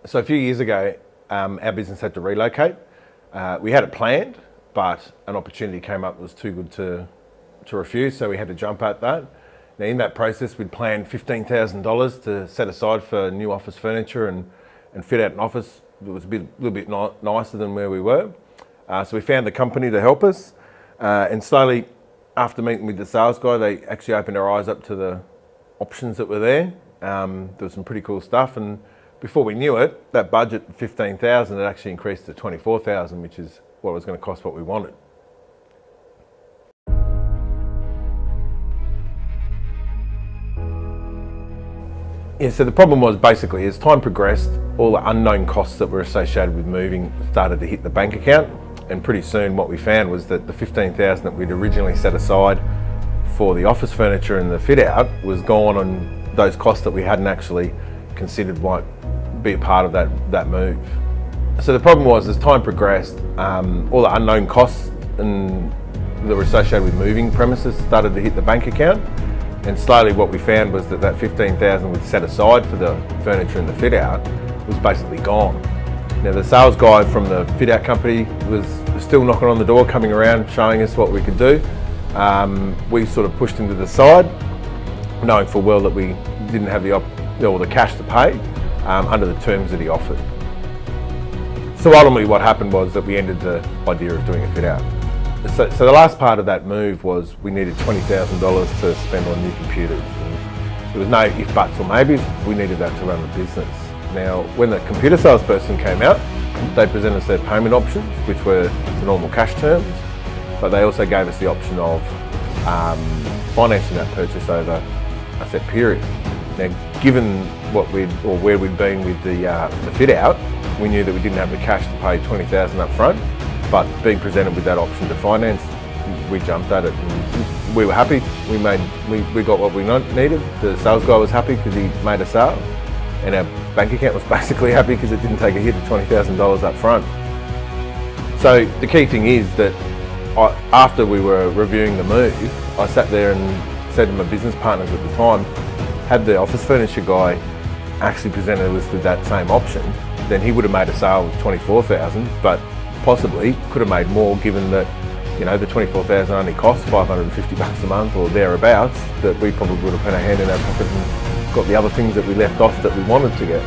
So a few years ago, our business had to relocate. We had it planned, but an opportunity came up that was too good to refuse, so we had to jump at that. Now in that process, we'd planned $15,000 to set aside for new office furniture and fit out an office that was a little bit nicer than where we were. So we found the company to help us, and slowly, after meeting with the sales guy, they actually opened our eyes up to the options that were there. There was some pretty cool stuff, and before we knew it, that budget of $15,000 had actually increased to $24,000, which is what it was going to cost what we wanted. Yeah, so the problem was basically as time progressed, all the unknown costs that were associated with moving started to hit the bank account, and pretty soon what we found was that the $15,000 that we'd originally set aside for the office furniture and the fit out was gone, and those costs that we hadn't actually considered might be a part of that move. So the problem was as time progressed, all the unknown costs that were associated with moving premises started to hit the bank account, and slowly what we found was that $15,000 we'd set aside for the furniture and the fit out was basically gone. Now the sales guy from the fit out company was still knocking on the door, coming around, showing us what we could do. We sort of pushed him to the side, knowing full well that we didn't have the cash to pay under the terms that he offered. So ultimately what happened was that we ended the idea of doing a fit out. So the last part of that move was we needed $20,000 to spend on new computers. And there was no if, buts or maybes, we needed that to run the business. Now, when the computer salesperson came out, they presented us their payment options, which were the normal cash terms, but they also gave us the option of financing that purchase over a set period. Now, given where we'd been with the fit out, we knew that we didn't have the cash to pay $20,000 up front, but being presented with that option to finance, we jumped at it. And we were happy. We got what we needed. The sales guy was happy because he made a sale, and our bank account was basically happy because it didn't take a hit of $20,000 up front. So the key thing is that after we were reviewing the move, I sat there and said to my business partners at the time, had the office furniture guy actually presented us with that same option, then he would have made a sale of $24,000, but possibly could have made more, given that the $24,000 only cost $550 a month or thereabouts, that we probably would have put our hand in our pocket and got the other things that we left off that we wanted to get.